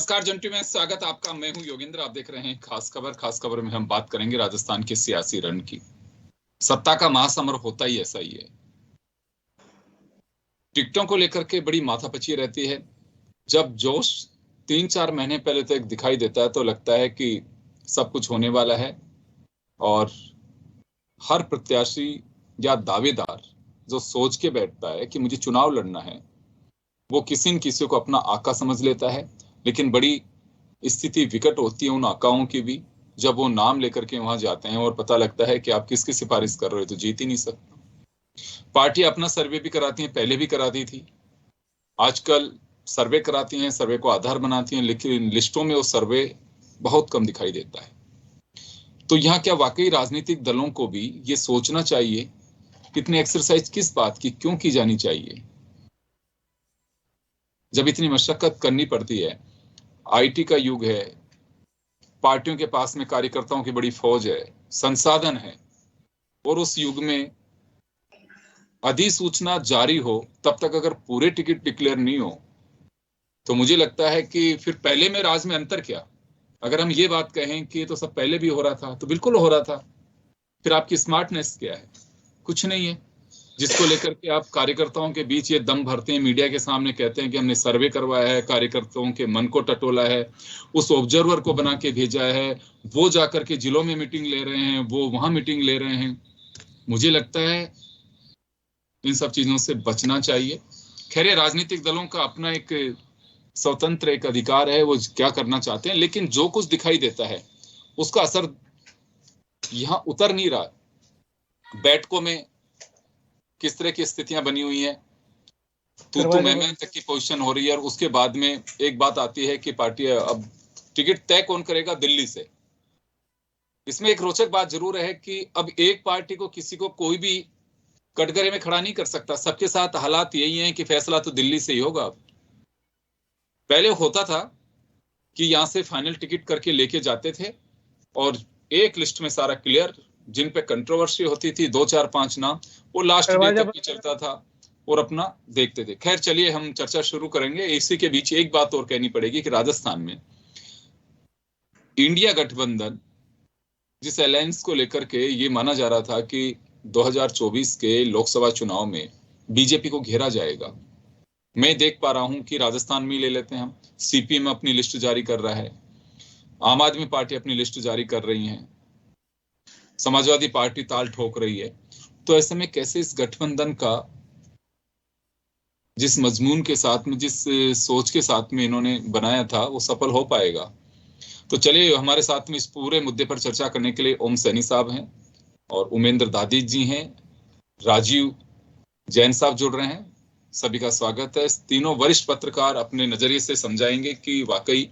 नमस्कार जंटू में स्वागत आपका। मैं हूं योगेंद्र। आप देख रहे हैं खास खबर। खास खबर में हम बात करेंगे राजस्थान के सियासी रण की। सत्ता का महासमर होता ही ऐसा ही है। टिकटों को लेकर के बड़ी माथापच्ची रहती है। जब जोश 3-4 महीने पहले तक दिखाई देता है तो लगता है कि सब कुछ होने वाला है, और हर प्रत्याशी या दावेदार जो सोच के बैठता है कि मुझे चुनाव लड़ना है, वो किसी न किसी को अपना आका समझ लेता है। लेकिन बड़ी स्थिति विकट होती है उन आकाओं की भी, जब वो नाम लेकर के वहां जाते हैं और पता लगता है कि आप किसकी सिफारिश कर रहे हो, तो जीत ही नहीं सकते। पार्टी अपना सर्वे भी कराती है, पहले भी कराती थी, आजकल सर्वे कराती हैं, सर्वे को आधार बनाती हैं, लेकिन लिस्टों में वो सर्वे बहुत कम दिखाई देता है। तो यहाँ क्या वाकई राजनीतिक दलों को भी ये सोचना चाहिए कितनी एक्सरसाइज किस बात की क्यों की जानी चाहिए, जब इतनी मशक्कत करनी पड़ती है। आईटी का युग है, पार्टियों के पास में कार्यकर्ताओं की बड़ी फौज है, संसाधन है, और उस युग में अधिसूचना जारी हो तब तक अगर पूरे टिकट डिक्लेयर नहीं हो, तो मुझे लगता है कि फिर पहले में राज में अंतर क्या। अगर हम ये बात कहें कि तो सब पहले भी हो रहा था, तो बिल्कुल हो रहा था। फिर आपकी स्मार्टनेस क्या है? कुछ नहीं है, जिसको लेकर के आप कार्यकर्ताओं के बीच ये दम भरते हैं, मीडिया के सामने कहते हैं कि हमने सर्वे करवाया है, कार्यकर्ताओं के मन को टटोला है, उस ऑब्जर्वर को बना के भेजा है, वो जाकर के जिलों में मीटिंग ले रहे हैं, वो वहां मीटिंग ले रहे हैं। मुझे लगता है इन सब चीजों से बचना चाहिए। खैर, राजनीतिक दलों का अपना एक स्वतंत्र एक अधिकार है, वो क्या करना चाहते हैं, लेकिन जो कुछ दिखाई देता है उसका असर यहाँ उतर नहीं रहा। बैठकों में किस तरह की स्थितियां बनी हुई हैं, तू मैं तक की पोजीशन हो रही है, और उसके बाद में एक बात आती है कि पार्टी अब टिकट तय कौन करेगा, दिल्ली से। इसमें एक रोचक बात जरूर है कि अब एक पार्टी को किसी को कोई भी कटघरे में खड़ा नहीं कर सकता। सबके साथ हालात यही हैं कि फैसला तो दिल्ली से ही होगा। पहले होता था कि यहां से फाइनल टिकट करके लेके जाते थे और एक लिस्ट में सारा क्लियर, जिन पे कंट्रोवर्सी होती थी 2-4-5 नाम, वो लास्ट डे तक भी चलता था और अपना देखते थे। खैर चलिए, हम चर्चा शुरू करेंगे। इसी के बीच एक बात और कहनी पड़ेगी कि राजस्थान में इंडिया गठबंधन, जिस अलायंस को लेकर के ये माना जा रहा था कि 2024 के लोकसभा चुनाव में बीजेपी को घेरा जाएगा, मैं देख पा रहा हूं कि राजस्थान में ले लेते हैं हम, सीपीएम अपनी लिस्ट जारी कर रहा है, आम आदमी पार्टी अपनी लिस्ट जारी कर रही है, समाजवादी पार्टी ताल ठोक रही है। तो ऐसे में कैसे इस गठबंधन का, जिस मजमून के साथ में, जिस सोच के साथ में इन्होंने बनाया था, वो सफल हो पाएगा? तो चलिए, हमारे साथ में इस पूरे मुद्दे पर चर्चा करने के लिए ओम सैनी साहब हैं और उमेंद्र दादी जी हैं, राजीव जैन साहब जुड़ रहे हैं। सभी का स्वागत है। तीनों वरिष्ठ पत्रकार अपने नजरिए से समझाएंगे कि वाकई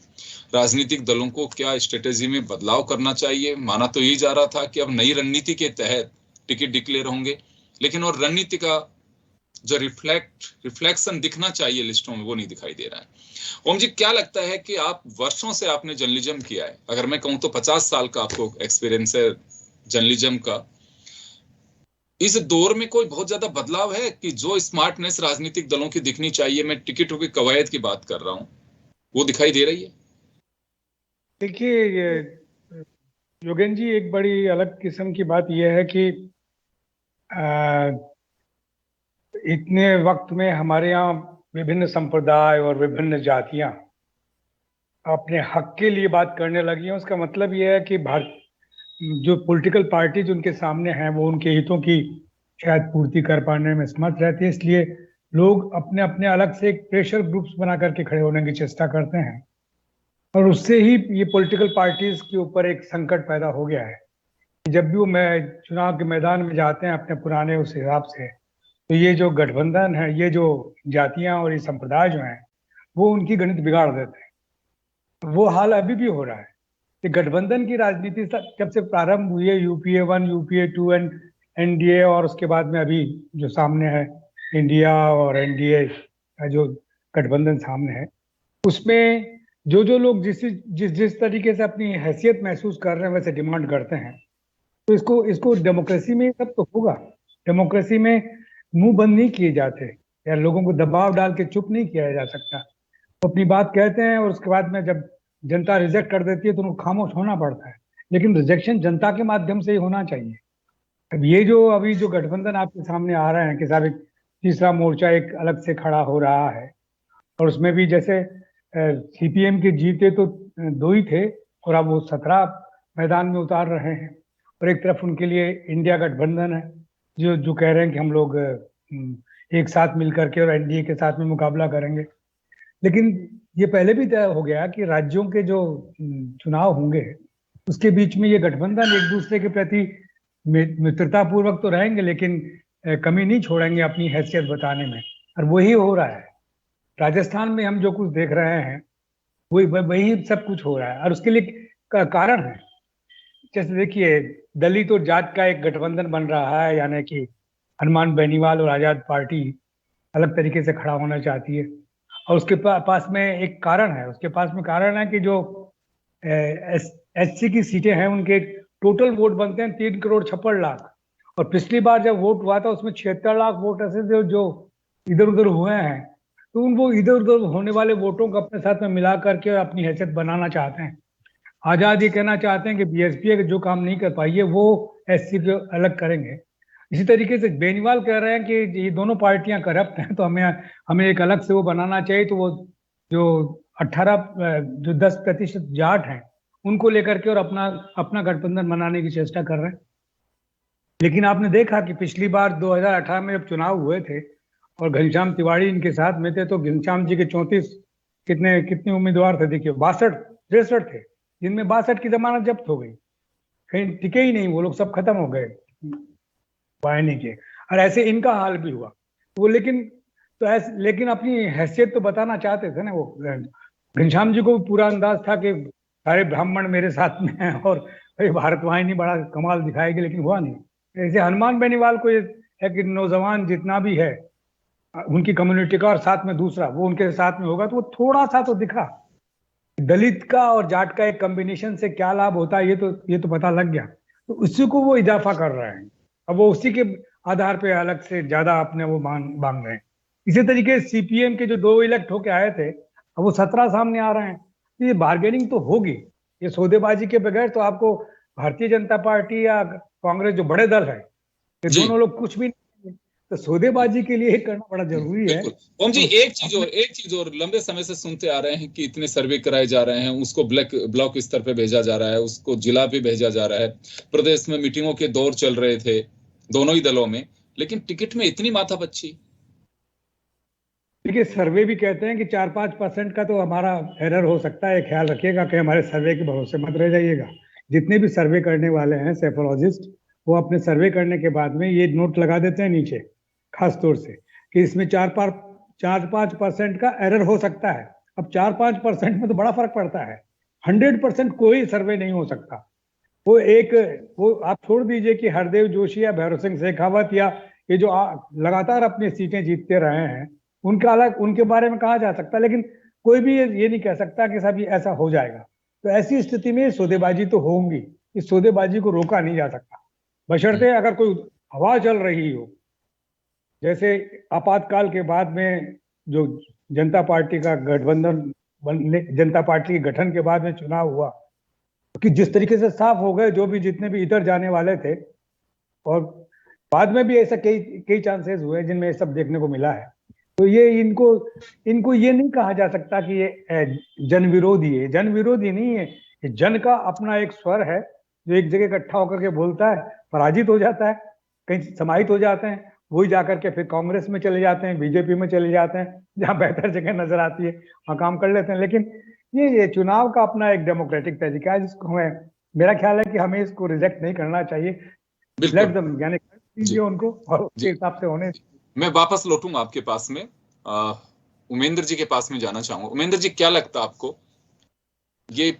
राजनीतिक दलों को क्या स्ट्रेटेजी में बदलाव करना चाहिए। माना तो यही जा रहा था कि अब नई रणनीति के तहत टिकट डिक्लेयर होंगे, लेकिन और रणनीति का जो रिफ्लेक्शन दिखना चाहिए लिस्टों में, वो नहीं दिखाई दे रहा है। ओम जी, क्या लगता है कि आप वर्षों से आपने जर्नलिज्म किया है, अगर मैं कहूं तो 50 साल का आपको एक्सपीरियंस है जर्नलिज्म का, इस दौर में कोई बहुत ज्यादा बदलाव है कि जो स्मार्टनेस राजनीतिक दलों की दिखनी चाहिए, मैं टिकटों की कवायद की बात कर रहा हूं, वो दिखाई दे रही है? देखिए योगेंद्र जी, एक बड़ी अलग किस्म की बात यह है कि इतने वक्त में हमारे यहाँ विभिन्न संप्रदाय और विभिन्न जातियां अपने हक के लिए बात करने लगी हैं। उसका मतलब यह है कि जो पॉलिटिकल पार्टीज उनके सामने हैं वो उनके हितों की शायद पूर्ति कर पाने में समर्थ रहती है। इसलिए लोग अपने अपने अलग से एक प्रेशर ग्रुप्स बना करके खड़े होने की चेष्टा करते हैं, और उससे ही ये पॉलिटिकल पार्टीज के ऊपर एक संकट पैदा हो गया है। जब भी वो चुनाव के मैदान में जाते हैं अपने पुराने उस हिसाब से, तो ये जो गठबंधन है, ये जो जातियां और ये संप्रदाय जो हैं, वो उनकी गणित बिगाड़ देते हैं। वो हाल अभी भी हो रहा है कि गठबंधन की राजनीति जब से प्रारंभ हुई है, यूपीए 1, यूपीए 2 एंड एनडीए, और उसके बाद में अभी जो सामने है इंडिया और एनडीए का जो गठबंधन सामने है, उसमें जो लोग जिस तरीके से अपनी हैसियत महसूस कर रहे हैं वैसे डिमांड करते हैं, तो इसको डेमोक्रेसी में सब तो होगा। डेमोक्रेसी में मुंह बंद नहीं किए जाते या लोगों को दबाव डाल के चुप नहीं किया जा सकता। अपनी बात कहते हैं और उसके बाद में जब जनता रिजेक्ट कर देती है तो उनको खामोश होना पड़ता है। लेकिन रिजेक्शन जनता के माध्यम से ही होना चाहिए। अब ये जो अभी जो गठबंधन आपके सामने आ रहे हैं कि साहब एक तीसरा मोर्चा एक अलग से खड़ा हो रहा है, और उसमें भी जैसे सीपीएम के जीते तो 2 ही थे और अब वो 17 मैदान में उतार रहे हैं। और एक तरफ उनके लिए इंडिया गठबंधन है जो जो कह रहे हैं कि हम लोग एक साथ मिलकर के और एनडीए के साथ में मुकाबला करेंगे। लेकिन ये पहले भी तय हो गया कि राज्यों के जो चुनाव होंगे उसके बीच में ये गठबंधन एक दूसरे के प्रति मित्रता पूर्वक तो रहेंगे, लेकिन कमी नहीं छोड़ेंगे अपनी हैसियत बताने में। और वही हो रहा है राजस्थान में। हम जो कुछ देख रहे हैं वही सब कुछ हो रहा है, और उसके लिए कारण है। जैसे देखिए, दलित और जाट का एक गठबंधन बन रहा है, यानी कि हनुमान बेनीवाल और आजाद पार्टी अलग तरीके से खड़ा होना चाहती है। और उसके पास में एक कारण है, उसके पास में कारण है कि जो एससी की सीटें हैं उनके टोटल वोट बनते हैं 3,56,00,000। और पिछली बार जब वोट हुआ था उसमें 76 लाख वोट ऐसे थे जो इधर उधर हुए हैं। तो उनको इधर उधर होने वाले वोटों को अपने साथ में मिला करके अपनी हैसियत बनाना चाहते हैं। आजाद ये कहना चाहते हैं कि बीएसपी जो काम नहीं कर पाई है वो एससी को अलग करेंगे। इसी तरीके से बेनीवाल कह रहे हैं कि ये दोनों पार्टियां करप्ट हैं, तो हमें एक अलग से वो बनाना चाहिए। तो वो जो 10% जाट हैं उनको लेकर के और अपना गठबंधन बनाने की चेष्टा कर रहे हैं। लेकिन आपने देखा कि पिछली बार 2018 में जब चुनाव हुए थे और घनश्याम तिवारी इनके साथ में थे, तो घनश्याम जी के 34 कितने उम्मीदवार थे, देखिए 63 थे, जिनमें 62 की जमानत जब्त हो गई, कहीं टिके ही नहीं, वो लोग सब खत्म हो गए वाहिनी के। और ऐसे इनका हाल भी हुआ। वो लेकिन अपनी हैसियत तो बताना चाहते थे ना। वो घनश्याम जी को पूरा अंदाज था कि सारे ब्राह्मण मेरे साथ में हैं और भारत वाहिनी बड़ा कमाल दिखाएगी, लेकिन हुआ नहीं। ऐसे हनुमान बेनीवाल को ये है कि नौजवान जितना भी है उनकी कम्युनिटी का और साथ में दूसरा वो उनके साथ में होगा, तो वो थोड़ा सा तो दिखा। दलित का और जाट का एक कॉम्बिनेशन से क्या लाभ होता है ये तो पता लग गया। तो उसी को वो इजाफा कर रहे हैं। अब वो उसी के आधार पे अलग से ज्यादा अपने वो मांग रहे हैं। इसी तरीके से सीपीएम के जो 2 इलेक्ट होके आए थे, अब वो 17 सामने आ रहे हैं। तो ये बार्गेनिंग तो होगी, ये सौदेबाजी के बगैर तो आपको भारतीय जनता पार्टी या कांग्रेस जो बड़े दल है ये दोनों लोग कुछ भी नहीं। तो सौदेबाजी के लिए करना बड़ा जरूरी है। ओम जी, एक चीज और लंबे समय से सुनते आ रहे हैं कि इतने सर्वे कराए जा रहे हैं, उसको ब्लॉक स्तर पे भेजा जा रहा है, उसको जिला पे भेजा जा रहा है, प्रदेश में मीटिंगों के दौर चल रहे थे दोनों ही दलों में, लेकिन टिकट में इतनी माथापच्ची। देखिए, सर्वे भी कहते हैं कि 4-5% का तो हमारा एरर हो सकता है। ख्याल रखिएगा कि हमारे सर्वे के भरोसे मत रह जाइएगा। जितने भी सर्वे करने वाले हैं सेफोलॉजिस्ट, वो अपने सर्वे करने के बाद में ये नोट लगा देते हैं नीचे खास तौर से कि इसमें 4-5% का एरर हो सकता है। अब 4-5% में तो बड़ा फर्क पड़ता है। 100% कोई सर्वे नहीं हो सकता। वो आप छोड़ दीजिए कि हरदेव जोशी या भैरव सिंह शेखावत या ये जो लगातार अपनी सीटें जीतते रहे हैं उनके बारे में कहा जा सकता है, लेकिन कोई भी ये नहीं कह सकता कि साहब ये ऐसा हो जाएगा। तो ऐसी स्थिति में सौदेबाजी तो होंगी। इस सौदेबाजी को रोका नहीं जा सकता, बशर्ते अगर कोई हवा चल रही हो। जैसे आपातकाल के बाद में जो जनता पार्टी का जनता पार्टी के गठन के बाद में चुनाव हुआ कि जिस तरीके से साफ हो गए जितने भी इधर जाने वाले थे, और बाद में भी ऐसा कई चांसेस हुए जिनमें सब देखने को मिला है। तो ये इनको ये नहीं कहा जा सकता कि ये जन विरोधी है। जन विरोधी नहीं है, ये जन का अपना एक स्वर है जो एक जगह इकट्ठा होकर के बोलता है, पराजित हो जाता है, कहीं समाहित हो जाते हैं, वही जाकर के फिर कांग्रेस में चले जाते हैं, बीजेपी में चले जाते हैं, जहां बेहतर जगह नजर आती है वहां काम कर लेते हैं। लेकिन ये चुनाव का अपना एक डेमोक्रेटिक तरीका है जिसको मेरा ख्याल है कि हमें इसको रिजेक्ट नहीं करना चाहिए। लेट देम, यानी कीजिए उनको और उसके हिसाब से होने। मैं वापस लौटूंगा आपके पास में, उमेंद्र जी के पास में जाना चाहूंगा। उमेंद्र जी, क्या लगता है आपको? ये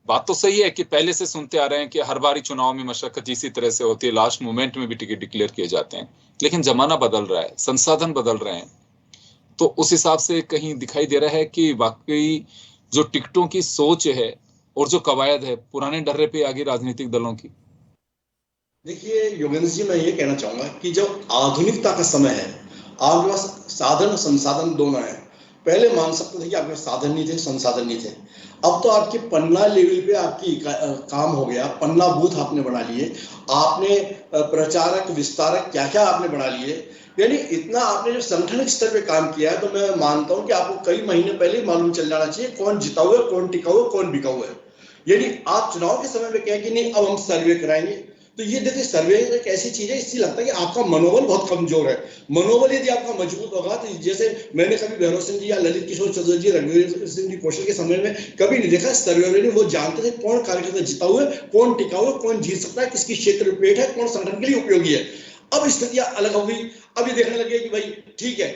बात तो सही है कि पहले से सुनते आ रहे हैं कि हर बारी चुनाव में मशक्कत इसी तरह से होती है, लास्ट मोमेंट में भी टिकट डिक्लेयर किए जाते हैं, लेकिन जमाना बदल रहा है, संसाधन बदल रहे हैं, तो उस हिसाब से कहीं दिखाई दे रहा है कि वाकई जो टिकटों की सोच है और जो कवायद है पुराने डर्रे पे आगे राजनीतिक दलों की। देखिए योगेंद्र जी, मैं ये कहना चाहूंगा कि जो आधुनिकता का समय है, आपके पास साधन संसाधन दोनों है। पहले मान सकते थे कि आपके साधन नहीं थे, संसाधन नहीं थे। अब तो आपके पन्ना लेवल पे आपकी काम हो गया, पन्ना बूथ आपने बना लिए, आपने प्रचारक विस्तारक क्या क्या आपने बना लिए, यानी इतना आपने जो संगठनिक स्तर पे काम किया है, तो मैं मानता हूं कि आपको कई महीने पहले ही मालूम चल जाना चाहिए कौन जिता हुआ है, कौन टिका हुआ है, कौन बिका हुआ है। यानी आप चुनाव के समय में कहें कि नहीं अब हम सर्वे कराएंगे, तो ये देखिए सर्वे एक ऐसी चीज है, इससे लगता है कि आपका मनोबल बहुत कमजोर है। मनोबल यदि आपका मजबूत होगा, तो जैसे मैंने कभी भैरव सिंह जी या ललित किशोर चौधरी जी, रणवीर सिंह जी कौशल के समय में कभी नहीं देखा सर्वे वाले, वो जानते थे कौन कार्यकर्ता जिता हुआ है, कौन टिका हुआ है, कौन जीत सकता है, किसकी क्षेत्र पेट है, कौन संगठन के लिए उपयोगी है। अब स्थितियां अलग हो गई, अब ये देखने लगे कि भाई ठीक है,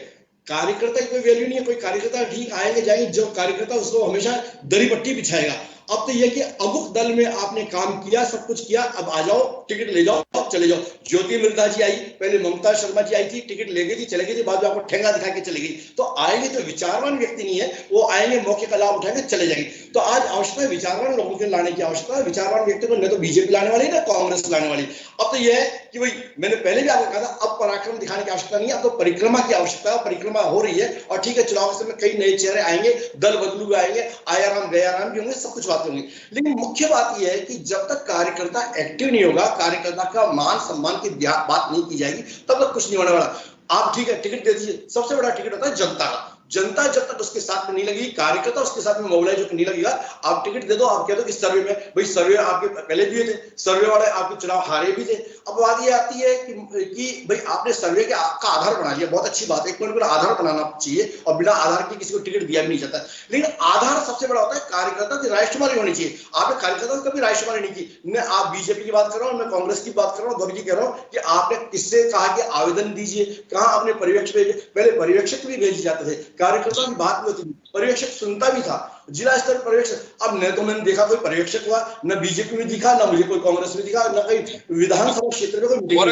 कार्यकर्ता की कोई वैल्यू नहीं है, कोई कार्यकर्ता ठीक आएंगे जाएंगे, जो कार्यकर्ता उसको हमेशा दरी पट्टी बिछाएगा। अब तो यह कि अमुक दल में आपने काम किया, सब कुछ किया, अब आ जाओ, टिकट ले जाओ, अब चले जाओ। ज्योति मिर्धा जी आई, पहले ममता शर्मा जी आई थी, टिकट ले गई थी, चले गई थी, बाद में आपको ठेंगा दिखा के चली गई। तो आएंगे तो विचारवान व्यक्ति नहीं है, वो आएंगे मौके का लाभ उठाएंगे, चले जाएंगे। तो आज आवश्यकता है विचारवान लोगों के लाने की आवश्यकता है। विचारवान व्यक्ति को न तो बीजेपी लाने वाली, न कांग्रेस लाने वाली। अब तो यह है कि भाई मैंने पहले भी आपको कहा था, अब पराक्रम दिखाने की आवश्यकता नहीं है, अब तो परिक्रमा की आवश्यकता है। परिक्रमा हो रही है, और ठीक है, चुनाव के समय कई नए चेहरे आएंगे, दल बदलू आएंगे, आयाराम गयाराम भी होंगे, सब कुछ बातें होंगी। लेकिन मुख्य बात यह है कि जब तक कार्यकर्ता एक्टिव नहीं होगा, कार्यकर्ता का मान सम्मान की बात नहीं की जाएगी, तब तक कुछ नहीं होने वाला। आप ठीक है टिकट दे दीजिए, सबसे बड़ा टिकट होता है जनता का। जनता जब तक उसके साथ में नहीं लगेगी, कार्यकर्ता उसके साथ में मोबिलाइज होकर नहीं लगेगा, आप टिकट दे दो, आप कह दो कि सर्वे में, भाई सर्वे आपके पहले भी थे, सर्वे वाले आपके चुनाव हारे भी थे। अब बात ये आती है कि भाई आपने सर्वे का आधार बना लिया, बहुत अच्छी बात है, एक आधार बनाना चाहिए, और बिना आधार के किसी को टिकट दिया भी नहीं जाता। लेकिन आधार सबसे बड़ा होता है कार्यकर्ता की रायशुमारी होनी चाहिए। आपने कार्यकर्ता की कभी रायशुमारी नहीं की। मैं आप बीजेपी की बात कर रहा हूँ, मैं कांग्रेस की बात कर रहा हूँ, दोनों की कह रहा हूँ कि आपने किससे कहा कि आवेदन दीजिए, कहा आपने पर्यवेक्षक भेजे, पहले पर्यवेक्षक भी भेजे जाते थे, कार्यकर्ता की बात नहीं होती थी, पर्यवेक्षक सुनता भी था, जिला स्तर पर्यवेक्षक। अब न तो मैंने देखा कोई पर्यवेक्षक हुआ, न बीजेपी में दिखा, न मुझे कोई कांग्रेस में दिखा, न कहीं विधानसभा क्षेत्र में कोई। और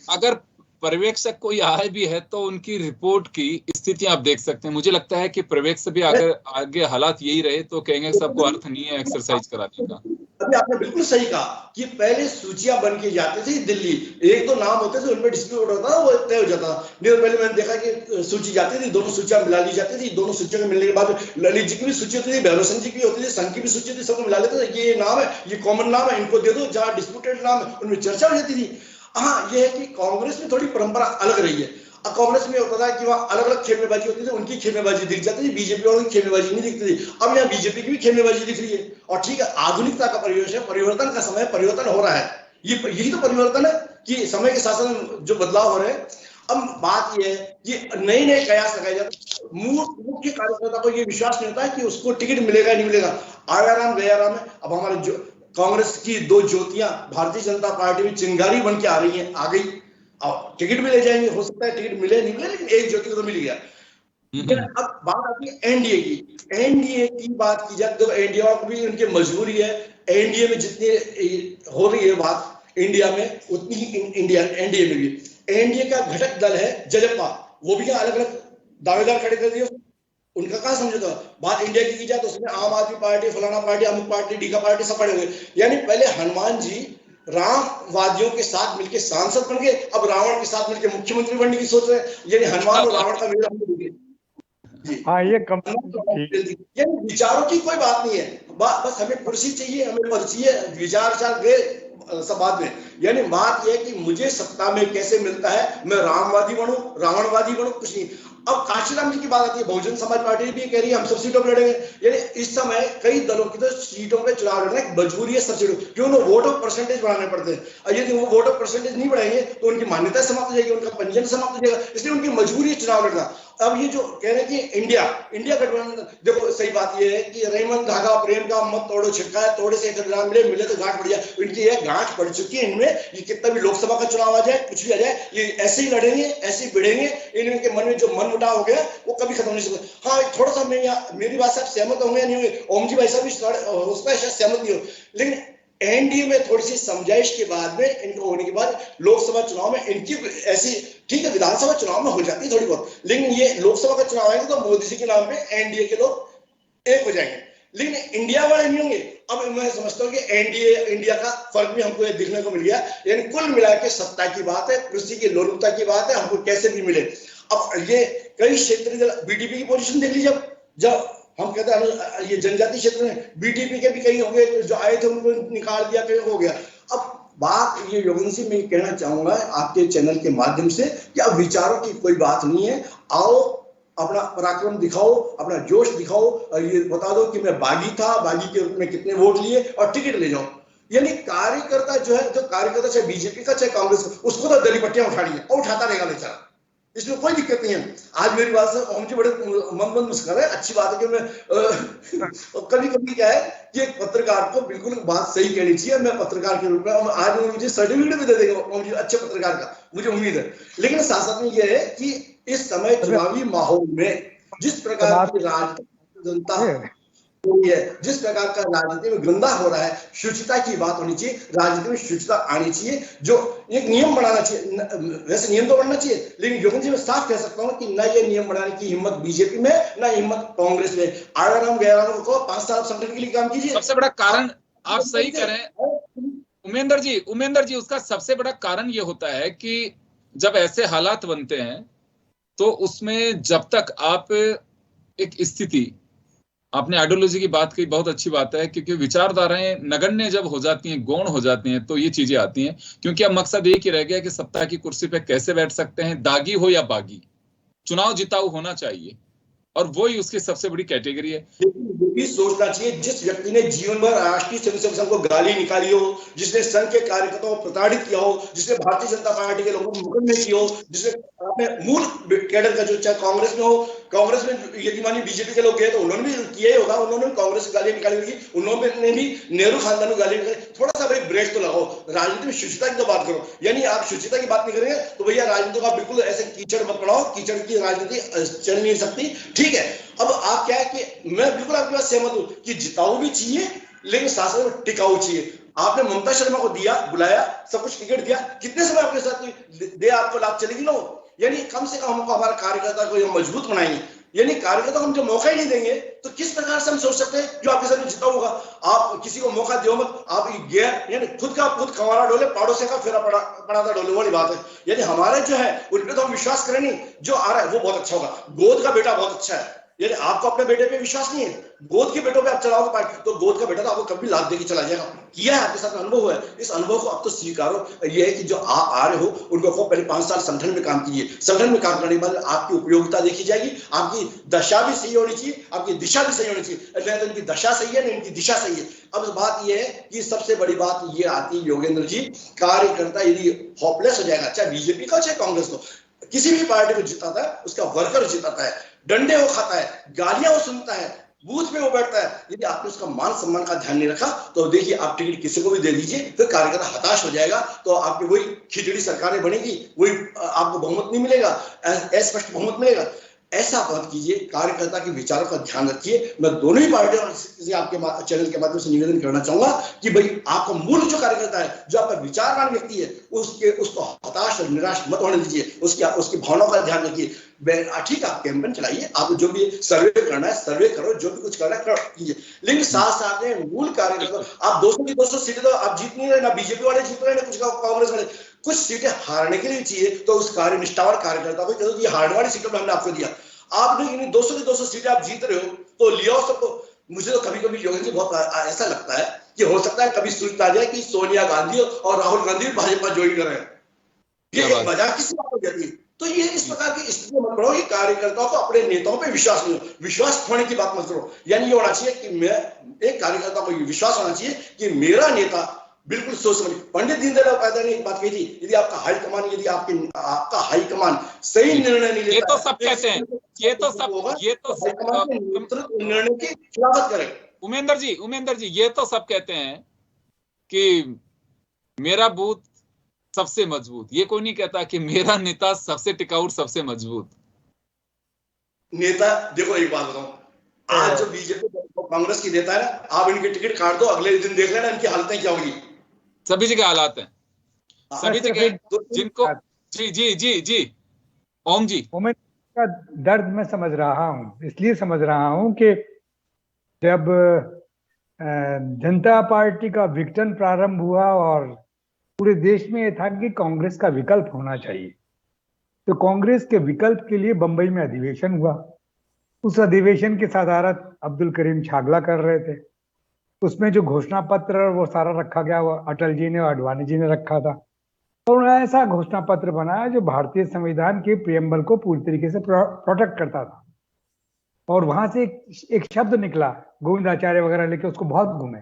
अगर पर्यवेक्षक कोई आए भी है तो उनकी रिपोर्ट की स्थितियां आप देख सकते हैं। मुझे लगता है कि पर्यवेक्षक भी अगर आगे हालात यही रहे तो कहेंगे सबको अर्थ नहीं है एक्सरसाइज कराने का। अभी आपने बिल्कुल सही कहा कि पहले सूचियां बन के जाती थी दिल्ली, एक दो नाम होते थे, उनमें डिस्प्यूट होता था, वो तय हो जाता था। नहीं तो पहले मैंने देखा कि सूची जाती थी, दोनों सूचियां मिला ली जाती थी, दोनों सूचियों के मिलने के बाद ललित जी की भी सूची होती थी, भैरव सिंह जी की होती थी, संघ की भी सूची होती थी, सबको मिला लेते थे, ये नाम है, ये कॉमन नाम है, इनको दे दो। जहां डिस्प्यूटेड नाम है उनमें चर्चा हो जाती थी। हाँ, ये है कि कांग्रेस में थोड़ी परंपरा अलग रही है। कांग्रेस में होता था कि वहां अलग अलग खेमेबाजी होती थी, उनकी खेमेबाजी दिख जाती थी, बीजेपी वालों की खेमेबाजी नहीं दिखती थी। अब यहाँ बीजेपी की भी खेमेबाजी दिख रही है। और ठीक है, आधुनिकता का परिवेश है, परिवर्तन का समय, परिवर्तन हो रहा है, यही तो परिवर्तन है कि समय के साथ साथ जो बदलाव हो रहे हैं। अब बात यह है कि नए नए कयास लगाए जाते, मुख्य कार्यकर्ता को यह विश्वास नहीं होता है कि उसको टिकट मिलेगा नहीं मिलेगा, आयाराम गयाराम है। अब हमारे जो कांग्रेस की दो ज्योतियां भारतीय जनता पार्टी में चिंगारी बन के आ रही है, आ गई, अब टिकट भी ले जाएंगे, हो सकता है टिकट मिले नहीं मिले, लेकिन एक ज्योति को तो मिल गया। अब बात आती है एनडीए की। एनडीए की बात की जाए तो एनडीए को भी उनकी मजबूरी है। एनडीए में जितनी हो रही है बात इंडिया में, उतनी ही इंडिया एनडीए में भी। एनडीए का घटक दल है जजपा, वो भी अलग अलग दावेदार खड़े कर दिए, उनका कहां समझौता। बात इंडिया की जाए तो उसमें आम आदमी पार्टी, फलाना पार्टी, अमुक पार्टी, ढीका पार्टी सब पड़े हुए। यानी पहले हनुमान जी रामवादियों के साथ मिलकर सांसद बन गए, अब रावण के साथ मिलकर मुख्यमंत्री बनने की सोच रहे हैं। यानी हनुमान और रावण का मेल हम हाँ, ये विचारों की कोई बात नहीं है, बस हमें कुर्सी चाहिए, हमें पद चाहिए, विचार गए सब बाद में। यानी बात यह है कि मुझे सत्ता में कैसे मिलता है, मैं रामवादी बनूं, रावणवादी बनूं, कुछ नहीं। अब काशीराम जी की बात आती है, बहुजन समाज पार्टी भी कह रही है हम सब सीटों पर लड़ेंगे। यानी इस समय कई दलों की तो सीटों पे चुनाव लड़ना एक मजबूरी है, सब सीटों, क्यों उन्हें वोट ऑफ परसेंटेज बढ़ाने पड़ते हैं। और यदि वो वोट ऑफ परसेंटेज नहीं बढ़ाएंगे तो उनकी मान्यता समाप्त हो जाएगी, उनका पंजीयन समाप्त हो जाएगा, इसलिए उनकी मजबूरी है चुनाव लड़ना। अब ये जो कह रहे हैं कि इंडिया गठबंधन, देखो सही बात ये है कि रहीमन धागा प्रेम का मत तोड़ो छिटका है, तोड़े से मिले तो गांठ पड़ जाए। इनकी यह गांठ पड़ चुकी है इनमें, ये कितना भी लोकसभा का चुनाव आ जाए, कुछ भी आ जाए, ये ऐसे ही लड़ेंगे, ऐसे ही भिड़ेंगे। इनके मन में जो मन मुटाव हो गया वो कभी खत्म नहीं सकता। हाँ, थोड़ा सा मैं यहाँ, मेरी बात से आप सहमत होंगे या नहीं होंगे, ओम जी भाई साहब भी उस पर शायद सहमत नहीं हो, लेकिन एनडीए में थोड़ी सी समझाइश के बाद में, इनको होने के बाद लोकसभा चुनाव में इनकी ऐसी, ठीक है विधानसभा चुनाव में हो जाती है थोड़ी बहुत, लेकिन ये लोकसभा का चुनाव आएंगे तो मोदी जी के नाम पे एनडीए के लोग एक हो जाएंगे, लेकिन इंडिया वाले नहीं होंगे। अब मैं समझता हूँ कि एनडीए इंडिया का फर्क भी हमको दिखने को मिल गया। यानी कुल मिला के सत्ता की बात है, कृषि की लोलुपता की बात है, हमको कैसे भी मिले। अब ये कई क्षेत्र बीटीपी की पोजीशन देख लीजिए, जब हम कहते हैं ये जनजाति क्षेत्र में बीटीपी के भी कई हो गए, जो आए थे उनको निकाल दिया, कहीं हो गया। अब बात ये योगेंद्र सिंह, मैं कहना चाहूंगा आपके चैनल के माध्यम से कि अब विचारों की कोई बात नहीं है, आओ अपना पराक्रम दिखाओ, अपना जोश दिखाओ और ये बता दो कि मैं बागी था, बागी के रूप में कितने वोट लिए और टिकट ले जाओ। यानी कार्यकर्ता जो है, जो कार्यकर्ता चाहे बीजेपी का चाहे कांग्रेस का, उसको तो दली पट्टियां उठानी है और उठाता रहेगा बेचारा, इसमें कोई दिक्कत नहीं है। आज मेरी बात से ओम जी बड़े मन मुस्कुरा है, अच्छी बात है कि मैं कभी कभी क्या है कि एक पत्रकार को बिल्कुल बात सही कहनी चाहिए। मैं पत्रकार के रूप में आज मुझे सर्टिफिकेट भी दे देगा ओम जी अच्छे पत्रकार का, मुझे उम्मीद है। लेकिन साथ साथ में यह है कि इस समय चुनावी माहौल में जिस प्रकार की राजनीतिक जनता है, जिस प्रकार का राजनीति में गंदा हो रहा है, शुचिता की बात होनी चाहिए, राजनीति में शुचिता आनी चाहिए, जो एक नियम बनाना चाहिए। वैसे नियम तो बनना चाहिए, लेकिन योगेंद्र जी मैं साफ कह सकता हूँ कि ना ये नियम बनाने की हिम्मत बीजेपी में, ना हिम्मत कांग्रेस में। आड़ाराम गैराराम को 5 साल संगठन के लिए काम कीजिए। सबसे बड़ा कारण आप सही कह रहे हैं उमेंद्र जी, उसका सबसे बड़ा कारण ये होता है कि जब ऐसे हालात बनते हैं तो उसमें जब तक आप एक स्थिति, आपने आइडियोलॉजी की बात की, बहुत अच्छी बात है, क्योंकि विचारधाराएं नगण्य जब हो जाती हैं, गौण हो जाती हैं, तो ये चीजें आती हैं। क्योंकि अब मकसद एक ही रह गया कि सत्ता की कुर्सी पे कैसे बैठ सकते हैं, दागी हो या बागी, चुनाव जिताऊ होना चाहिए, और वही उसकी सबसे बड़ी कैटेगरी है। ये भी सोचना चाहिए, जिस व्यक्ति ने जीवन भर राष्ट्रीय स्वयंसेवक संघ को गाली निकाली हो, जिसने संघ के कार्यकर्ताओं को प्रताड़ित किया हो, जिसने भारतीय जनता पार्टी के लोगों को मुकदमे किए हो, जिसने अपने मूल कैडर का, जो चाहे कांग्रेस में हो, कांग्रेस में यदि मानी बीजेपी के लोग गए तो उन्होंने भी किया ही होगा, उन्होंने भी कांग्रेस की गाली निकाली होगी, उन्होंने भी नेहरू खानदान को गाली निकाली। थोड़ा सा भाई ब्रेक तो लगाओ, राजनीति में शुचिता की तो बात करो। यानी आप शुचिता की बात नहीं करेंगे तो भैया राजनीति का बिल्कुल ऐसे कीचड़ मत बनाओ, कीचड़ की राजनीति चल नहीं सकती। ठीक है, अब आप क्या है कि मैं बिल्कुल आपके बात सहमत हूं कि जिताऊ भी चाहिए, लेकिन साथ साथ टिकाऊ चाहिए। आपने ममता शर्मा को दिया, बुलाया, सब कुछ टिकट दिया, कितने समय आपके साथ दे, आपको लाभ चलेगी ना। यानी कम से कम हमको हमारा कार्यकर्ता को मजबूत बनाएंगे, यानी कार्यकर्ता को हम जो मौका ही नहीं देंगे तो किस प्रकार से हम सोच सकते हैं जो आपके साथ में जिताऊ होगा। आप किसी को मौका दो मत, आप गैर यानी खुद का खुद खवारा डोले, पड़ोसे का फेरा पड़ाता डोले, वाली बात है। यानी हमारे जो है उन पर तो हम विश्वास करें नहीं, जो आ रहा है वो बहुत अच्छा होगा। गोद का बेटा बहुत अच्छा है, यानी आपको अपने बेटे पे विश्वास नहीं है, गोद के बेटों पे आप चलाओगे तो गोद का बेटा तो आपको कभी लाभ देके चला जाएगा। किया है, आपके साथ अनुभव है, इस अनुभव को अब तो स्वीकारो। ये है कि जो आ रहे हो उनको को पहले 5 साल संगठन में काम कीजिए, संगठन में काम करने के बाद आपकी उपयोगिता देखी जाएगी, आपकी दशा भी सही होनी चाहिए, आपकी दिशा भी सही होनी चाहिए। नहीं तो इनकी दशा सही है, नहीं इनकी दिशा सही है। अब बात यह है कि सबसे बड़ी बात ये आती है योगेंद्र जी, कार्यकर्ता यदि होपलेस हो जाएगा, चाहे बीजेपी का चाहे कांग्रेस को, किसी भी पार्टी को जिताता है उसका वर्कर जिताता है, डंडे वो खाता है, गालियां वो सुनता है, बूथ पे वो बैठता है। यदि आपने उसका मान सम्मान का ध्यान नहीं रखा तो देखिए आप टिकट किसी को भी दे दीजिए, फिर कार्यकर्ता हताश हो जाएगा, तो आपकी वही खिचड़ी सरकारें बनेगी, वही आपको बहुमत नहीं मिलेगा, अस्पष्ट बहुमत मिलेगा। ऐसा मत कीजिए, कार्यकर्ता के विचारों का ध्यान रखिए। मैं दोनों ही पार्टियों से आपके चैनल के माध्यम से निवेदन करना चाहूंगा कि भाई आपका मूल जो कार्यकर्ता है, जो आपका विचारवान व्यक्ति है, उसको हताश और निराश मत होने दीजिए, उसकी भावनाओं का ध्यान रखिए। ठीक है, आप कैंपेन चलाइए, आप जो भी सर्वे करना है सर्वे करो, जो भी कुछ करना है कीजिए, लेकिन साथ साथ में मूल कार्यकर्ता आप 200 की 200 सीटें तो आप जीत नहीं रहे, ना बीजेपी वाले जीत रहे, ना कुछ कांग्रेस वाले। कुछ सीटें हारने के लिए चाहिए, तो उस कार्य निष्ठावान कार्यकर्ता को, ये हारने वाली सीटों में हमने आपको दिया, आपने इन 200 की 200 सीटें आप जीत रहे हो तो लिया सबको। मुझे तो कभी कभी योगेंद्र जी बहुत ऐसा लगता है कि हो सकता है कभी सूरत आ जाए कि सोनिया गांधी और राहुल गांधी भाजपा ज्वाइन कर रहे हैं, ये मजाक किसी बात हो जाती है। तो ये इस प्रकार की स्थिति मत करो कि कार्यकर्ताओं को अपने नेताओं पे विश्वास नहीं हो, विश्वास खोने की बात मत करो। यानी ये होना चाहिए कि मैं एक कार्यकर्ता को विश्वास होना चाहिए कि मेरा नेता बिल्कुल सोच समझ। पंडित दीनदयाल उपाध्याय ने एक बात कही थी, यदि आपका हाईकमान आपका हाईकमान सही निर्णय नहीं लेता, ये तो सब कहते हैं, ये तो सब निर्णय की खिलाफत करे। उमेंद्र जी ये तो सब कहते हैं कि मेरा बूथ सबसे मजबूत, ये कोई नहीं कहता कि मेरा नेता सबसे टिकाऊ, सबसे मजबूत नेता। देखो एक बात बताऊं, आज जो बीजेपी कांग्रेस की नेता है ना, आप इनकी टिकट काट दो, अगले दिन देख लेना इनकी हालतें क्या होगी। सभी जगह हालात हैं, सभी जगह जिनको जी जी जी जी ओम जी का दर्द मैं समझ रहा हूं, इसलिए समझ रहा हूं कि जब जनता पार्टी का विघटन प्रारंभ हुआ और पूरे देश में यह था कि कांग्रेस का विकल्प होना चाहिए, तो कांग्रेस के विकल्प के लिए बंबई में अधिवेशन हुआ। उस अधिवेशन की सदारत अब्दुल करीम छागला कर रहे थे। उसमें जो घोषणा पत्र वो सारा रखा गया, वो अटल जी ने और आडवाणी जी ने रखा था। और उन्होंने ऐसा घोषणा पत्र बनाया जो भारतीय संविधान के प्रियम्बल को पूरी तरीके से प्रोटेक्ट करता था। और वहां से एक शब्द निकला, गोविंदाचार्य वगैरह लेके उसको बहुत घूमे,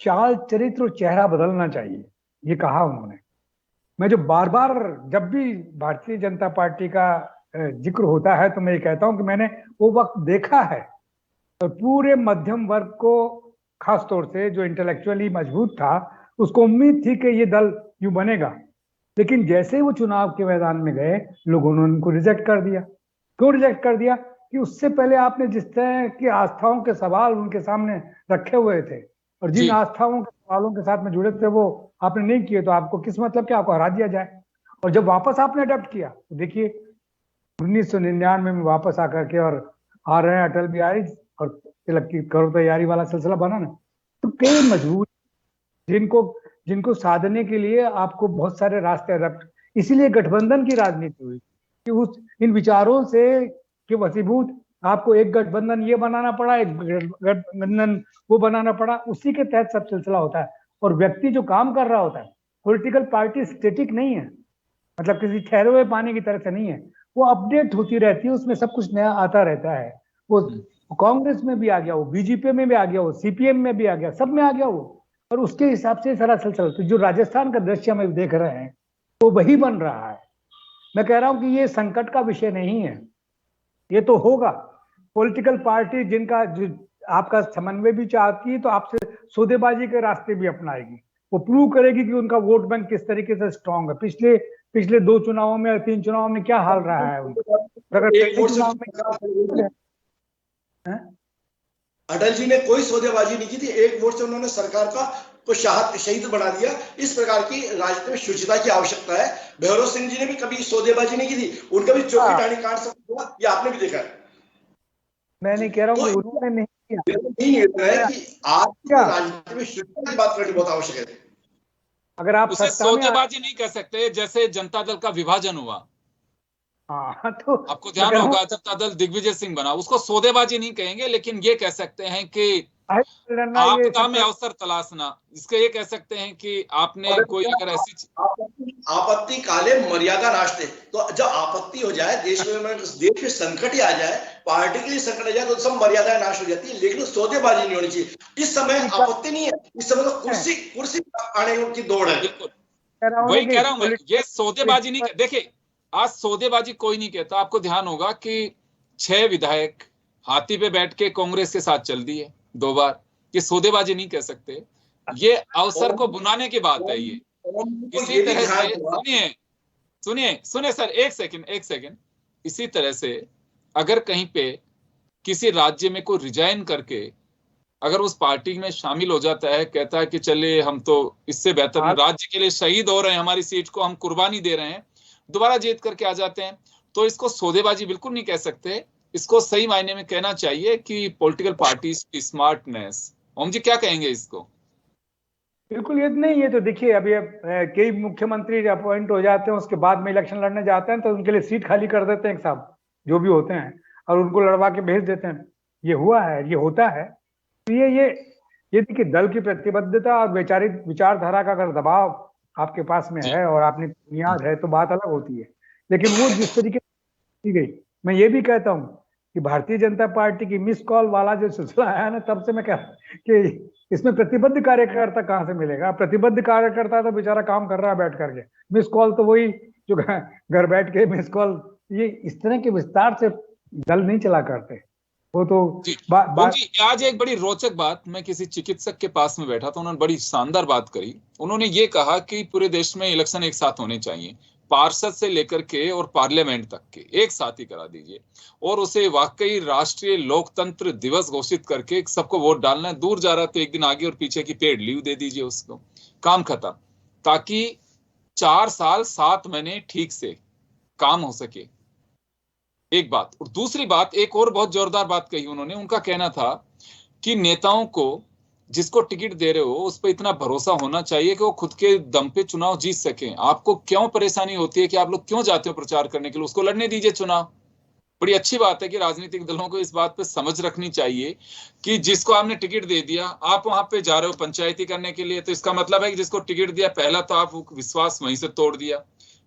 चाल चरित्र और चेहरा बदलना चाहिए, ये कहा उन्होंने। मैं जो बार बार जब भी भारतीय जनता पार्टी का जिक्र होता है तो मैं ये कहता हूं कि मैंने वो वक्त देखा है और पूरे मध्यम वर्ग को, खास तौर से जो इंटेलेक्चुअली मजबूत था, उसको उम्मीद थी कि ये दल यूं बनेगा। लेकिन जैसे ही वो चुनाव के मैदान में गए, लोगों ने उनको रिजेक्ट कर दिया। क्यों रिजेक्ट कर दिया? कि उससे पहले आपने जिस तरह की आस्थाओं के सवाल उनके सामने रखे हुए थे और जिन आस्थाओं के सवालों के साथ में जुड़े थे वो आपने नहीं किए, तो आपको किस मतलब कि आपको हरा दिया जाए। और जब वापस आपने अडॉप्ट किया, तो देखिए 1999 में वापस आकर के और आ रहे हैं अटल बिहारी और तिलक की करो तैयारी वाला सिलसिला बना ना। तो कई मजबूत जिनको साधने के लिए आपको बहुत सारे रास्ते अडॉप्ट, इसीलिए गठबंधन की राजनीति हुई कि इन विचारों से कि वसीभूत आपको एक गठबंधन ये बनाना पड़ा, एक गठबंधन वो बनाना पड़ा। उसी के तहत सब सिलसिला होता है। और व्यक्ति जो काम कर रहा होता है, पॉलिटिकल पार्टी स्टेटिक नहीं है, मतलब किसी ठहरे हुए पानी की तरह से नहीं है, वो अपडेट होती रहती है, उसमें सब कुछ नया आता रहता है। वो कांग्रेस में भी आ गया, वो बीजेपी में भी आ गया, वो सीपीएम में भी आ गया, सब में आ गया वो। और उसके हिसाब से सारा सिलसिला, तो जो राजस्थान का दृश्य हम देख रहे हैं वो वही बन रहा है। मैं कह रहा हूं कि ये संकट का विषय नहीं है, ये तो होगा। पॉलिटिकल पार्टी जिनका जो आपका समन्वय भी चाहती है तो आपसे सौदेबाजी के रास्ते भी अपनाएगी, वो प्रूव करेगी कि उनका वोट बैंक किस तरीके से स्ट्रांग है। पिछले 2 चुनावों में, 3 चुनावों में क्या हाल रहा है उनका। अटल जी ने कोई सौदेबाजी नहीं की थी, एक वोट से उन्होंने सरकार को शहीद बना दिया। इस प्रकार की राजनीति में शुचिता की आवश्यकता है। भैरव सिंह जी ने भी कभी सौदेबाजी नहीं की थी, उनका भी चौकी टाणी कांड सब हुआ, ये आपने भी देखा है। मैं नहीं कह रहा हूँ कि उन्होंने नहीं किया, नहीं है कि आज राजनीति में शुचिता की बात करनी बहुत आवश्यक है। अगर आप उसे सौदेबाजी नहीं कह सकते, जैसे जनता दल का विभाजन हुआ। तो आपको ध्यान होगा जनता दल दिग्विजय सिंह बना, उसको सौदेबाजी नहीं कहेंगे, लेकिन ये कह सकते हैं कि आपदा में अवसर तलाशना, इसके ये कह सकते हैं कि आपने कोई अगर ऐसी आपत्ति काले मर्यादा नाशते, तो जब आपत्ति हो जाए, देश में संकट ही आ जाए, पार्टी के लिए संकट आ जाए, तो सब मर्यादाएं नाश हो जाती है। लेकिन सौदेबाजी नहीं होनी चाहिए। इस समय आपत्ति नहीं है, इस समय तो कुर्सी आने की दौड़ है। वही कह रहा हूं मैं, ये सौदेबाजी नहीं। देखिए आज सौदेबाजी कोई नहीं कहता। आपको ध्यान होगा कि 6 विधायक हाथी पे बैठ के कांग्रेस के साथ चल दिए 2 बार। ये सौदेबाजी नहीं कह सकते, ये अवसर को बुनाने की बात है। ये इसी तरह से सुनिए सर, एक सेकंड। इसी तरह से अगर कहीं पे किसी राज्य में कोई रिजाइन करके अगर उस पार्टी में शामिल हो जाता है, कहता है कि चले हम तो इससे बेहतर राज्य के लिए शहीद हो रहे हैं, हमारी सीट को हम कुर्बानी दे रहे हैं, दोबारा जीत करके आ जाते हैं, तो इसको सौदेबाजी बिल्कुल नहीं कह सकते। इसको सही मायने में कहना चाहिए कि पॉलिटिकल पार्टीज की स्मार्टनेस। ओम जी क्या कहेंगे इसको? बिल्कुल ये नहीं, ये तो देखिए अभी कई मुख्यमंत्री अपॉइंट हो जाते हैं, उसके बाद में इलेक्शन लड़ने जाते हैं तो उनके लिए सीट खाली कर देते हैं साहब जो भी होते हैं, और उनको लड़वा के भेज देते हैं। ये हुआ है, ये होता है। तो ये देखिए दल की प्रतिबद्धता और वैचारिक विचारधारा का अगर दबाव आपके पास में है और आपने बुनियाद है तो बात अलग होती है। लेकिन वो जिस तरीके से की गई, मैं ये भी कहता हूँ कि भारतीय जनता पार्टी की मिस कॉल वाला जो सिलसिला आया ना, तब से मैं कह कि इसमें प्रतिबद्ध कार्यकर्ता कहाँ से मिलेगा। प्रतिबद्ध कार्यकर्ता तो बेचारा काम कर रहा है बैठ करके, मिस कॉल तो वही जो घर बैठ के मिस कॉल, ये इस तरह के विस्तार से दल नहीं चला करते। वो तो जी, आज एक बड़ी रोचक बात, मैं किसी चिकित्सक के पास में बैठा था, उन्होंने बड़ी शानदार बात करी। उन्होंने ये कहा कि पूरे देश में इलेक्शन एक साथ होने चाहिए, पार्षद से लेकर के और पार्लियामेंट तक के एक साथ ही करा दीजिए, और उसे वाकई राष्ट्रीय लोकतंत्र दिवस घोषित करके सबको वोट डालना है। दूर जा रहा है तो एक दिन आगे और पीछे की पेड लीव दे दीजिए उसको, काम खत्म, ताकि 4 साल 7 महीने ठीक से काम हो सके। एक बात। और दूसरी बात, एक और बहुत जोरदार बात कही उन्होंने। उनका कहना था कि नेताओं को जिसको टिकट दे रहे हो उस पर इतना भरोसा होना चाहिए कि वो खुद के दम पे चुनाव जीत सके। आपको क्यों परेशानी होती है कि आप लोग क्यों जाते हो प्रचार करने के लिए? उसको लड़ने दीजिए चुनाव। बड़ी अच्छी बात है कि राजनीतिक दलों को इस बात पे समझ रखनी चाहिए कि जिसको आपने टिकट दे दिया, आप वहां पे जा रहे हो पंचायती करने के लिए, तो इसका मतलब है कि जिसको टिकट दिया पहला तो आप विश्वास वहीं से तोड़ दिया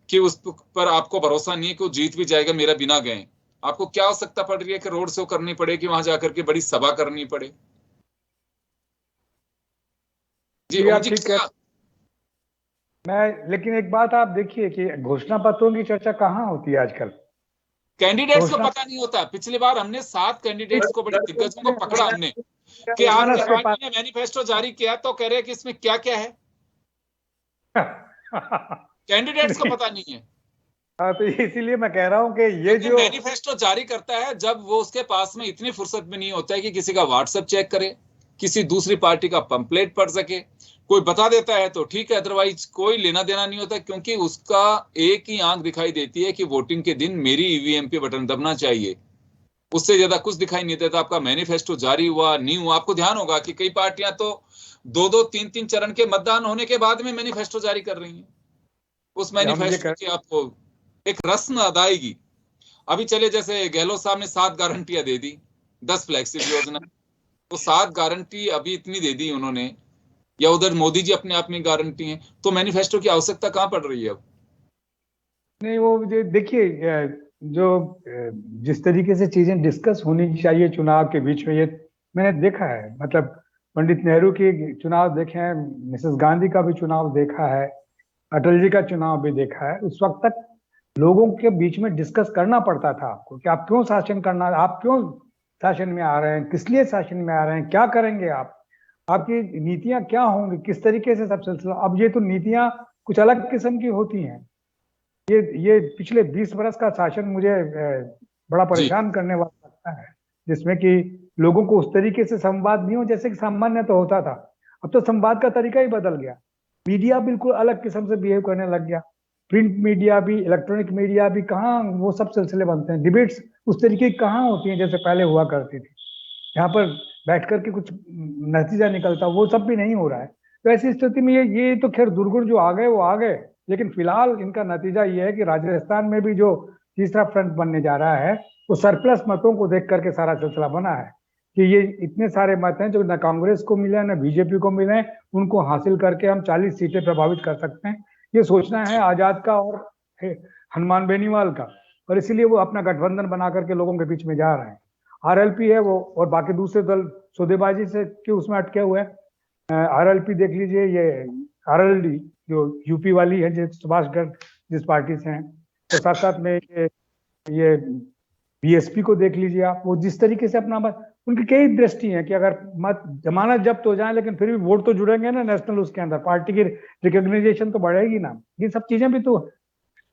कि उस पर आपको भरोसा नहीं है कि वो जीत भी जाएगा मेरा बिना गए। आपको क्या आवश्यकता पड़ रही है कि रोड शो करनी पड़े, कि वहां जाकर के बड़ी सभा करनी पड़े? जी ओम जी, ठीक है। लेकिन एक बात आप देखिए कि घोषणा पत्रों की चर्चा कहाँ होती है आजकल। कैंडिडेट्स को पता नहीं होता। पिछली बार हमने 7 कैंडिडेट्स को, बड़े दिग्गजों को पकड़ा हमने कि आपकी पार्टी ने मैनिफेस्टो जारी किया, तो कह रहे हैं कि इसमें क्या क्या है। कैंडिडेट्स को पता नहीं है। हाँ, तो इसीलिए मैं कह रहा हूँ कि ये जो मैनिफेस्टो जारी करता है, जब वो उसके पास में इतनी फुर्सत भी नहीं होता है कि किसी का व्हाट्सएप चेक करे, किसी दूसरी पार्टी का पंपलेट पढ़ सके। कोई बता देता है तो ठीक है, अदरवाइज कोई लेना देना नहीं होता, क्योंकि उसका एक ही आंख दिखाई देती है कि वोटिंग के दिन मेरी ईवीएम पे बटन दबना चाहिए। उससे ज्यादा कुछ दिखाई नहीं देता आपका मैनिफेस्टो जारी हुआ नहीं हुआ। आपको ध्यान होगा कि कई पार्टियां तो 2-2, 3-3 चरण के मतदान होने के बाद में मैनिफेस्टो जारी कर रही हैं। उस मैनिफेस्टो की आपको एक रस्म अदायगी। अभी चले, जैसे गहलोत साहब ने 7 गारंटियां दे दी, 10 फ्लैगशिप योजना, तो 7 गारंटी अभी इतनी दे दी उन्होंने, या उधर मोदी जी अपने आप में गारंटी हैं, तो मैनिफेस्टो की आवश्यकता कहां पड़ रही है अब? नहीं, वो देखिए जो जिस तरीके से चीजें डिस्कस होनी चाहिए चुनाव के बीच में, ये मैंने देखा है। मतलब पंडित नेहरू के चुनाव देखे हैं, मिसेस गांधी का भी चुनाव देखा है, अटल जी का चुनाव भी देखा है। उस वक्त तक लोगों के बीच में डिस्कस करना पड़ता था आपको कि आप क्यों शासन करना, आप क्यों शासन में आ रहे हैं, किस लिए शासन में आ रहे हैं, क्या करेंगे आप, आपकी नीतियां क्या होंगी, किस तरीके से सब सिलसिला। अब ये तो नीतियां कुछ अलग किस्म की होती हैं। ये पिछले 20 बरस का शासन मुझे बड़ा परेशान करने वाला लगता है, जिसमें कि लोगों को उस तरीके से संवाद नहीं हो जैसे कि सामान्य तो होता था। अब तो संवाद का तरीका ही बदल गया। मीडिया बिल्कुल अलग किस्म से बिहेव करने लग गया। प्रिंट मीडिया भी, इलेक्ट्रॉनिक मीडिया भी, कहाँ वो सब सिलसिले बनते हैं। डिबेट्स उस तरीके की कहाँ होती हैं जैसे पहले हुआ करती थी, यहाँ पर बैठ करके कुछ नतीजा निकलता, वो सब भी नहीं हो रहा है। तो ऐसी स्थिति में ये तो खैर दुर्गुण जो आ गए वो आ गए, लेकिन फिलहाल इनका नतीजा ये है कि राजस्थान में भी जो तीसरा फ्रंट बनने जा रहा है, वो सरप्लस मतों को देख करके सारा सिलसिला बना है कि ये इतने सारे मत हैं जो न कांग्रेस को मिले न बीजेपी को मिले, उनको हासिल करके हम 40 सीटें प्रभावित कर सकते हैं। ये सोचना है आजाद का और हनुमान बेनीवाल का, और इसीलिए वो अपना गठबंधन बना करके लोगों के बीच में जा रहे हैं। आरएलपी है वो, और बाकी दूसरे दल सौदेबाजी से कि उसमें अटके हुए हैं। आरएलपी देख लीजिए, ये आरएलडी जो यूपी वाली है, जो सुभाषगढ़ जिस पार्टी से हैं, तो साथ साथ में ये बीएसपी को देख लीजिए आप, वो जिस तरीके से अपना मत, उनकी कई दृष्टि है कि अगर मत जमानत जब्त हो जाए लेकिन फिर भी वोट तो जुड़ेंगे ना नेशनल, उसके अंदर पार्टी की रिकॉग्नाइजेशन तो बढ़ेगी ना, ये सब चीजें भी तो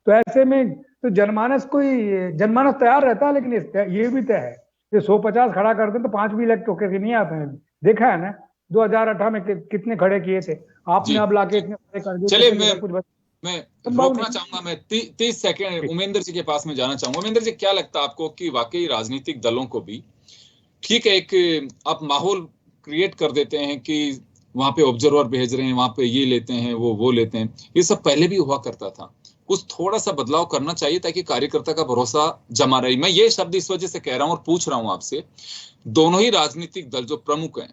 ऐसे में तो जनमानस तैयार रहता है, लेकिन ये भी तय है कि 150 खड़ा कर दें तो 5 भी इलेक्ट होकर नहीं आते हैं। देखा है ना 2018 में कितने खड़े किए थे आपने, अब लाके इतने खड़े कर दिए। चलिए मैं रोकना चाहूंगा, मैं 30 सेकंड उमेंद्र जी के पास में जाना चाहूंगा। उमेंद्र जी, क्या लगता है आपको कि वाकई राजनीतिक दलों को भी ठीक है एक आप माहौल क्रिएट कर देते हैं कि वहां पे ऑब्जर्वर भेज रहे हैं, वहां पे ये लेते हैं, वो लेते हैं, ये सब पहले भी हुआ करता था, कुछ थोड़ा सा बदलाव करना चाहिए ताकि कार्यकर्ता का भरोसा जमा रहे। मैं ये शब्द इस वजह से कह रहा हूं और पूछ रहा हूं आपसे, दोनों ही राजनीतिक दल जो प्रमुख हैं,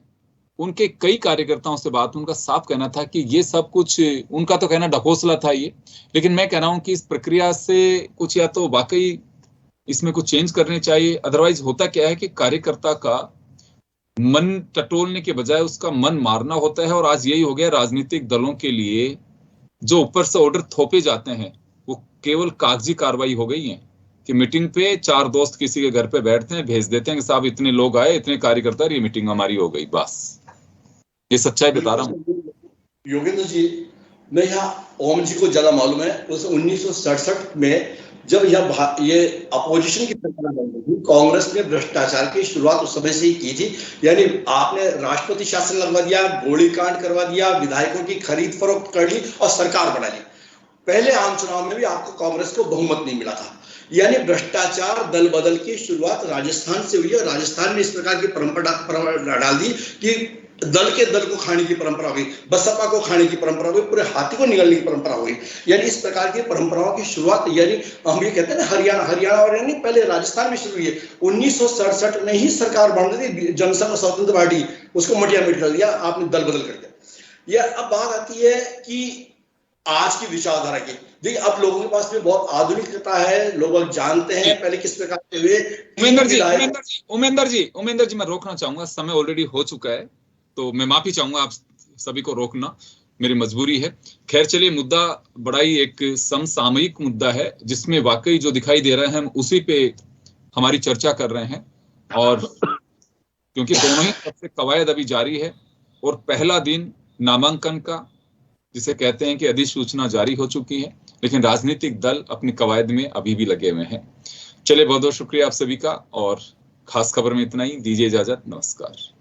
उनके कई कार्यकर्ताओं से बात, उनका साफ कहना था कि ये सब कुछ, उनका तो कहना ढकोसला था ये, लेकिन मैं कह रहा हूं कि इस प्रक्रिया से कुछ या तो वाकई इसमें कुछ चेंज करने चाहिए। अदरवाइज होता क्या है कि कार्यकर्ता का मन टटोलने के बजाय उसका मन मारना होता है, और आज यही हो गया राजनीतिक दलों के लिए। जो ऊपर से ऑर्डर थोपे जाते हैं वो केवल कागजी कार्रवाई हो गई है कि मीटिंग पे 4 दोस्त किसी के घर पे बैठते हैं, भेज देते हैं कि साहब इतने लोग आए, इतने कार्यकर्ता, ये मीटिंग हमारी हो गई, बस। ये सच्चाई बता रहा हूँ। योगेंद्र जी, मैं यहाँ ओम जी को ज्यादा मालूम है, उस 1967 में जब ये अपोजिशन की सरकार बनी थी, कांग्रेस ने भ्रष्टाचार की शुरुआत उस समय से ही की थी। यानी आपने राष्ट्रपति शासन लगवा दिया, गोलीकांड करवा दिया, विधायकों की खरीद फरोख्त कर ली और सरकार बना ली। पहले आम चुनाव में भी आपको कांग्रेस को बहुमत नहीं मिला था। यानी भ्रष्टाचार दल बदल की शुरुआत राजस्थान से हुई और राजस्थान ने इस प्रकार की परंपरा डाल दी कि दल के दल को खाने की परंपरा हो गई, बसपा को खाने की परंपरा हो गई, पूरे हाथी को निगलने की परंपरा हो गई। यानी इस प्रकार की परंपराओं की शुरुआत, यानी हम ये कहते हैं ना हरियाणा और यानी पहले राजस्थान में शुरू हुई है। 1967 में ही सरकार बन रही थी, जनसंघ स्वतंत्र पार्टी, उसको मटिया मिट कर दिया आपने, दल बदल कर दिया। यह अब बात आती है कि आज की विचारधारा की। देखिए अब लोगों के पास में बहुत आधुनिकता है, लोग जानते हैं पहले किस प्रकार के हुए। उमेंद्र जी मैं रोकना चाहूंगा, समय ऑलरेडी हो चुका है, तो मैं माफी चाहूंगा आप सभी को रोकना, मेरी मजबूरी है। खैर चलिए, मुद्दा बड़ा ही एक समसामयिक मुद्दा है, जिसमें वाकई जो दिखाई दे रहा है हम उसी पे हमारी चर्चा कर रहे हैं। और क्योंकि दोनों ही तरफ से कवायद अभी जारी है और पहला दिन नामांकन का, जिसे कहते हैं कि अधिसूचना जारी हो चुकी है, लेकिन राजनीतिक दल अपनी कवायद में अभी भी लगे हुए हैं। चलिए, बहुत बहुत शुक्रिया आप सभी का, और खास खबर में इतना ही। दीजिए इजाजत, नमस्कार।